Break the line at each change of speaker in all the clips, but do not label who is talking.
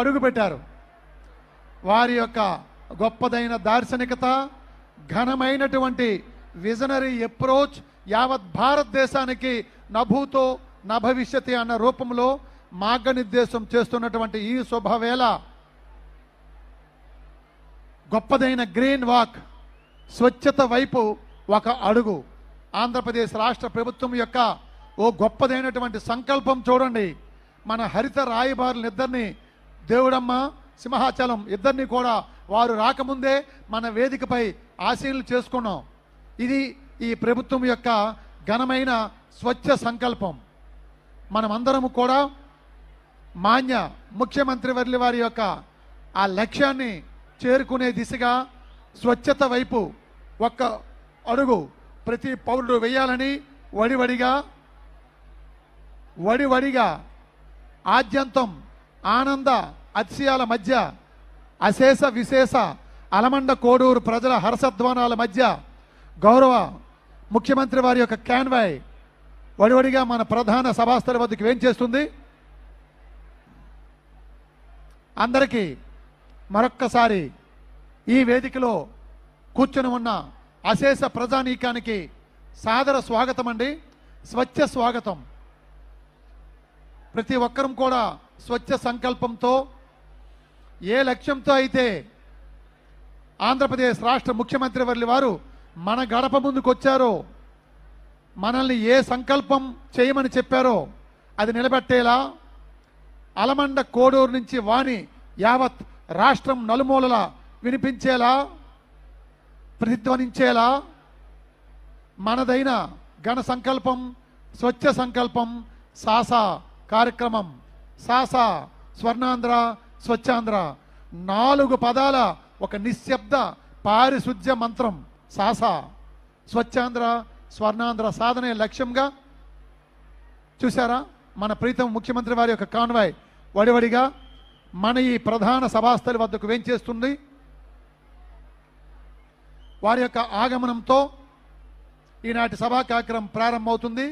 అడుగు పెట్టారు. వారి యొక్క గొప్పదైన దార్శనికత, ఘనమైనటువంటి విజనరీ అప్రోచ్ యావత్ భారతదేశానికి నభూతో నభవిష్యతి అన్న రూపంలో మార్గనిర్దేశం చేస్తున్నటువంటి ఈ శుభవేళ గొప్పదైన గ్రీన్ వాక్, స్వచ్ఛత వైపు ఒక అడుగు. ఆంధ్రప్రదేశ్ రాష్ట్ర ప్రభుత్వం యొక్క ఓ గొప్పదైనటువంటి సంకల్పం చూడండి. మన హరిత రాయబారులిద్దరిని, దేవుడమ్మ సింహాచలం ఇద్దరిని కూడా వారు రాకముందే మన వేదికపై ఆశీనులు చేసుకున్నాం. ఇది ఈ ప్రభుత్వం యొక్క ఘనమైన స్వచ్ఛ సంకల్పం. మనమందరము కూడా మాన్య ముఖ్యమంత్రి వర్యుల వారి యొక్క ఆ లక్ష్యాన్ని చేరుకునే దిశగా స్వచ్ఛత వైపు ఒక్క అడుగు ప్రతి పౌరుడు వేయాలని వడివడిగా ఆద్యంతం ఆనంద అతిశయాల మధ్య, అశేష విశేష అలమండ కోడూరు ప్రజల హర్షధ్వానాల మధ్య గౌరవ ముఖ్యమంత్రి వారి యొక్క క్యాన్వాయ్ వడివడిగా మన ప్రధాన సభాస్థలి వద్దకు వేంచేస్తుంది. అందరికీ మరొక్కసారి ఈ వేదికలో కూర్చొని ఉన్న అశేష ప్రజానీకానికి సాదర స్వాగతం అండి, స్వచ్ఛ స్వాగతం. ప్రతి ఒక్కరం కూడా స్వచ్ఛ సంకల్పంతో, ఏ లక్ష్యంతో అయితే ఆంధ్రప్రదేశ్ రాష్ట్ర ముఖ్యమంత్రి వర్యుల వారు మన గడప ముందుకు వచ్చారో, మనల్ని ఏ సంకల్పం చేయమని చెప్పారో అది నిలబెట్టేలా, అలమండ కోడూరు నుంచి వాణి యావత్ రాష్ట్రం నలుమూలలా వినిపించేలా, ప్రతిధ్వనించేలా మనదైన ఘన సంకల్పం, స్వచ్ఛ సంకల్పం సాసా కార్యక్రమం. సాసా స్వర్ణాంధ్ర, స్వచ్ఛాంధ్ర 4 పదాల ఒక నిశ్శబ్ద పారిశుద్ధ్య మంత్రం. సాసా స్వచ్ఛాంధ్ర, స్వర్ణాంధ్ర సాధనే లక్ష్యంగా చూసారా మన ప్రీతం ముఖ్యమంత్రి వారి యొక్క కాన్వాయ్ వడివడిగా మన ఈ ప్రధాన సభాస్థలి వద్దకు వేంచేస్తుంది. వారి యొక్క ఆగమనంతో ఈనాటి సభా కార్యక్రమం ప్రారంభమవుతుంది.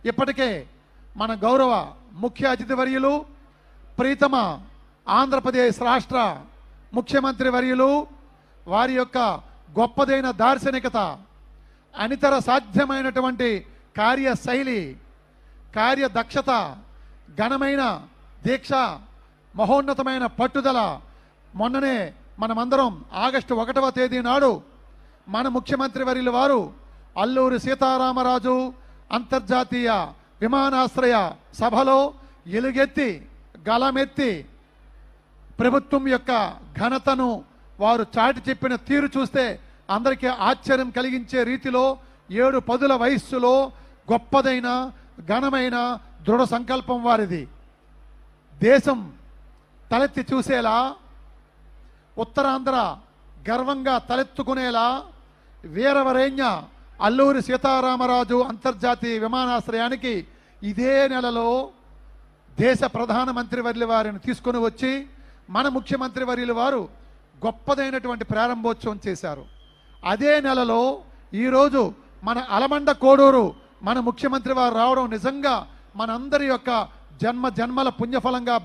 ఇప్పటికే మన గౌరవ ముఖ్య అతిథి వర్యులు, ప్రీతమ ఆంధ్రప్రదేశ్ రాష్ట్ర ముఖ్యమంత్రి వర్యులు, వారి యొక్క గొప్పదైన దార్శనికత, అనితర సాధ్యమైనటువంటి కార్యశైలి, కార్యదక్షత, ఘనమైన దీక్ష, మహోన్నతమైన పట్టుదల. మొన్ననే మనమందరం ఆగస్టు 1వ తేదీ నాడు మన ముఖ్యమంత్రి వర్యుల వారు అల్లూరి సీతారామరాజు అంతర్జాతీయ విమానాశ్రయ సభలో ఎలుగెత్తి గలమెత్తి ప్రభుత్వం యొక్క ఘనతను వారు చాటి చెప్పిన తీరు చూస్తే అందరికీ ఆశ్చర్యం కలిగించే రీతిలో 7 పదుల వయస్సులో గొప్పదైన ఘనమైన దృఢ సంకల్పం వారిది. దేశం తలెత్తి చూసేలా, ఉత్తరాంధ్ర గర్వంగా తలెత్తుకునేలా వీరవరేణ్య అల్లూరి సీతారామరాజు అంతర్జాతీయ విమానాశ్రయానికి ఇదే నెలలో దేశ ప్రధానమంత్రి వర్యుల వారిని తీసుకుని వచ్చి మన ముఖ్యమంత్రి వర్యుల వారు గొప్పదైనటువంటి ప్రారంభోత్సవం చేశారు. అదే నెలలో ఈరోజు మన అలమండ కోడూరు మన ముఖ్యమంత్రి వారు రావడం నిజంగా మనందరి యొక్క జన్మల పుణ్యఫలంగా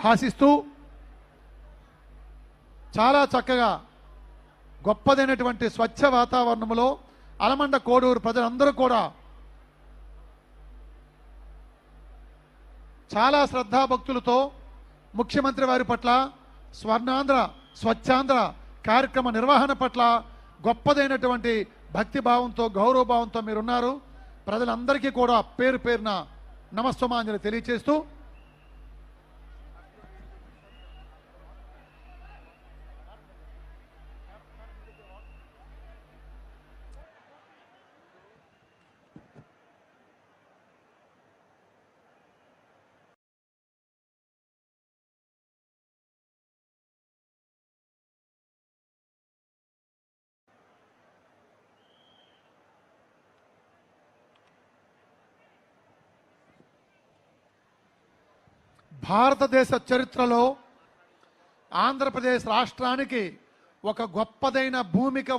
భాషిస్తూ చాలా చక్కగా గొప్పదైనటువంటి స్వచ్ఛ వాతావరణంలో అలమండ కోడూరు ప్రజలందరూ కూడా చాలా శ్రద్ధాభక్తులతో ముఖ్యమంత్రి వారి పట్ల, స్వర్ణాంధ్ర, స్వచ్ఛాంధ్ర కార్యక్రమ నిర్వహణ పట్ల గొప్పదైనటువంటి భక్తిభావంతో, గౌరవభావంతో మీరున్నారు. ప్రజలందరికీ కూడా పేరు పేరున నమస్సుమాంజలి తెలియచేస్తూ భారతదేశ చరిత్రలో ఆంధ్రప్రదేశ్ రాష్ట్రానికి ఒక గొప్పదైన భూమిక